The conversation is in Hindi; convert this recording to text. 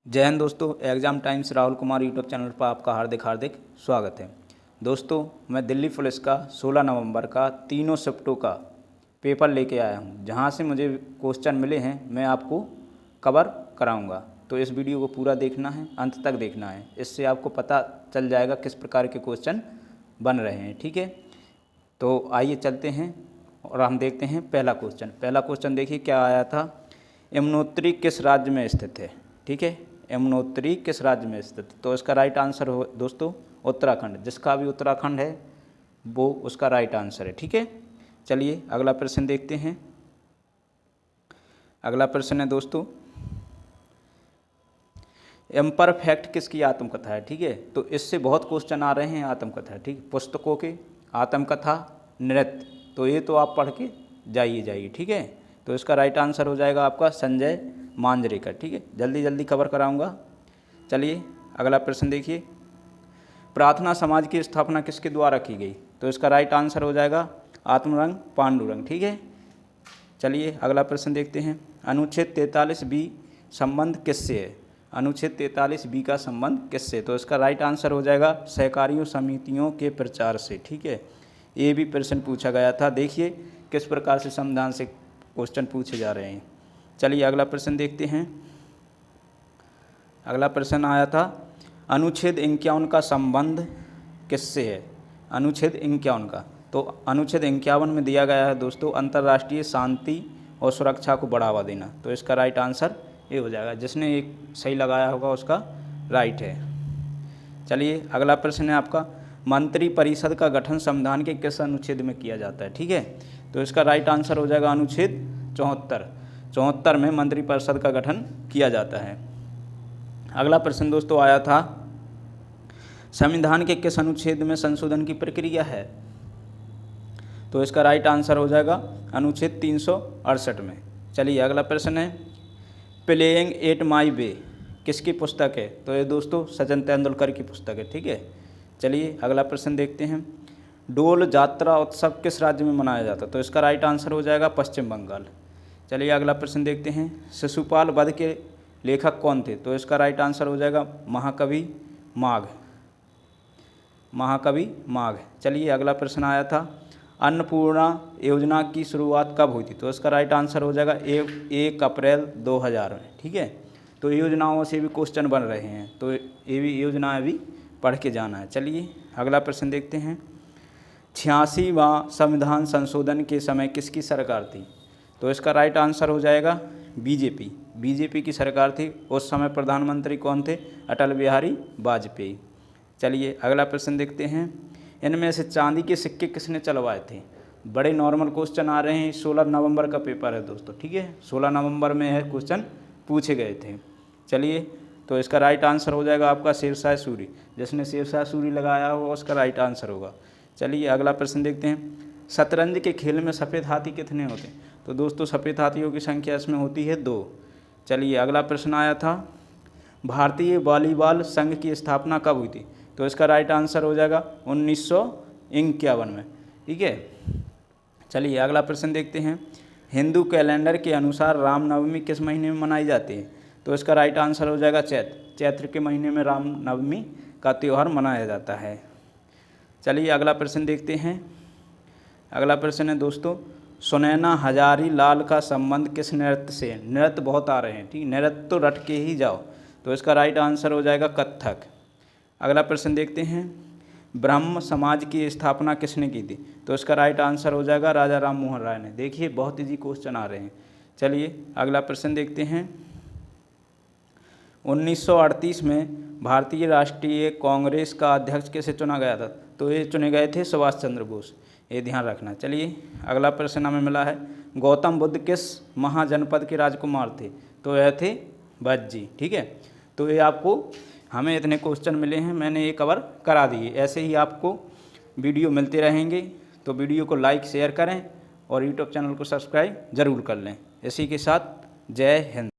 जय हिंद दोस्तों। Exam times Rahul Kumar YouTube channel पर आपका हार्दिक हार्दिक स्वागत है। दोस्तों, मैं दिल्ली पुलिस का 16 नवंबर का तीनों शिफ्टों का पेपर लेके आया हूं, जहां से मुझे क्वेश्चन मिले हैं मैं आपको कवर कराऊंगा। तो इस वीडियो को पूरा देखना है, अंत तक देखना है, इससे आपको पता चल जाएगा किस प्रकार के क्वेश्चन बन रहे हैं। ठीक है, तो आइए चलते हैं और हम देखते हैं पहला क्वेश्चन। पहला क्वेश्चन देखिए क्या आया था। यमुनोत्री किस राज्य में स्थित है? ठीक है, यमुनोत्री किस राज्य में स्थित? तो इसका राइट आंसर हो दोस्तों उत्तराखंड। जिसका भी उत्तराखंड है वो उसका राइट आंसर है। ठीक है, चलिए अगला प्रश्न देखते हैं। अगला प्रश्न है दोस्तों, इम्परफेक्ट किसकी आत्मकथा है? ठीक है, तो इससे बहुत क्वेश्चन आ रहे हैं आत्मकथा। ठीक, पुस्तकों के आत्मकथा, नृत्य, तो ये तो आप पढ़ के जाइए। ठीक है, तो इसका राइट आंसर हो जाएगा आपका संजय मांजरेकर। ठीक है, जल्दी जल्दी कवर कराऊंगा। चलिए अगला प्रश्न देखिए, प्रार्थना समाज की स्थापना किसके द्वारा की गई? तो इसका राइट आंसर हो जाएगा आत्मरंग पांडुरंग। ठीक है, चलिए अगला प्रश्न देखते हैं। अनुच्छेद 43B संबंध किससे है? अनुच्छेद 43B का संबंध किससे? तो इसका राइट आंसर हो जाएगा सहकारियों समितियों के प्रचार से। ठीक है, ये भी प्रश्न पूछा गया था। देखिए किस प्रकार से संविधान से क्वेश्चन पूछे जा रहे हैं। चलिए अगला प्रश्न देखते हैं। अगला प्रश्न आया था, अनुच्छेद 51 का संबंध किससे है? अनुच्छेद 51 का, तो अनुच्छेद 51 में दिया गया है दोस्तों अंतर्राष्ट्रीय शांति और सुरक्षा को बढ़ावा देना। तो इसका राइट आंसर ये हो जाएगा। जिसने एक सही लगाया होगा उसका राइट है। चलिए अगला प्रश्न है आपका, मंत्री परिषद का गठन संविधान के किस अनुच्छेद में किया जाता है? ठीक है, तो इसका राइट आंसर हो जाएगा अनुच्छेद 74 में मंत्री परिषद का गठन किया जाता है। अगला प्रश्न दोस्तों आया था, संविधान के किस अनुच्छेद में संशोधन की प्रक्रिया है? तो इसका राइट आंसर हो जाएगा अनुच्छेद 368 में। चलिए अगला प्रश्न है, प्लेइंग एट माई वे किसकी पुस्तक है? तो ये दोस्तों सचिन तेंदुलकर की पुस्तक है। ठीक है, चलिए अगला प्रश्न देखते हैं, डोल जात्रा उत्सव किस राज्य में मनाया जाता है? तो इसका राइट आंसर हो जाएगा पश्चिम बंगाल। चलिए अगला प्रश्न देखते हैं, शिशुपाल वध के लेखक कौन थे? तो इसका राइट आंसर हो जाएगा महाकवि माघ। चलिए अगला प्रश्न आया था, अन्नपूर्णा योजना की शुरुआत कब हुई थी? तो इसका राइट आंसर हो जाएगा 1 अप्रैल 2000 में। ठीक है, तो योजनाओं से भी क्वेश्चन बन रहे हैं, तो ये भी योजनाएं भी पढ़ के जाना है। चलिए अगला प्रश्न देखते हैं, 86वां संविधान संशोधन के समय किसकी सरकार थी? तो इसका राइट आंसर हो जाएगा बीजेपी की सरकार थी। उस समय प्रधानमंत्री कौन थे? अटल बिहारी वाजपेयी। चलिए अगला प्रश्न देखते हैं, इनमें से चांदी के सिक्के किसने चलवाए थे? बड़े नॉर्मल क्वेश्चन आ रहे हैं। 16 नवंबर का पेपर है दोस्तों। ठीक है, 16 नवंबर में यह क्वेश्चन पूछे गए थे। चलिए, तो इसका राइट आंसर हो जाएगा आपका शेरशाह सूरी। जिसने शेरशाह सूरी लगाया होगा उसका राइट आंसर होगा। चलिए अगला प्रश्न देखते हैं, शतरंज के खेल में सफ़ेद हाथी कितने होते हैं? तो दोस्तों सफ़ेद हाथियों की संख्या इसमें होती है 2। चलिए अगला प्रश्न आया था, भारतीय वॉलीबॉल संघ की स्थापना कब हुई थी? तो इसका राइट आंसर हो जाएगा 1951 में। ठीक है, चलिए अगला प्रश्न देखते हैं, हिंदू कैलेंडर के अनुसार रामनवमी किस महीने में मनाई जाती है? तो इसका राइट आंसर हो जाएगा चैत्र के महीने में रामनवमी का त्यौहार मनाया जाता है। चलिए अगला प्रश्न देखते हैं। अगला प्रश्न है दोस्तों, सुनैना हजारी लाल का संबंध किस नृत्य से? नृत्य बहुत आ रहे हैं। ठीक, नृत्य तो रट के ही जाओ। तो इसका राइट आंसर हो जाएगा कथक। अगला प्रश्न देखते हैं, ब्रह्म समाज की स्थापना किसने की थी? तो इसका राइट आंसर हो जाएगा राजा राम मोहन राय ने। देखिए बहुत इजी क्वेश्चन आ रहे हैं। चलिए अगला प्रश्न देखते हैं, 1938 में भारतीय राष्ट्रीय कांग्रेस का अध्यक्ष किसे चुना गया था? तो ये चुने गए थे सुभाष चंद्र बोस। ये ध्यान रखना। चलिए अगला प्रश्न हमें मिला है, गौतम बुद्ध किस महाजनपद के राजकुमार थे? तो यह थे भज्जी। ठीक है, तो ये आपको हमें इतने क्वेश्चन मिले हैं, मैंने ये कवर करा दिए। ऐसे ही आपको वीडियो मिलते रहेंगे, तो वीडियो को लाइक शेयर करें और यूट्यूब चैनल को सब्सक्राइब ज़रूर कर लें। इसी के साथ जय हिंद।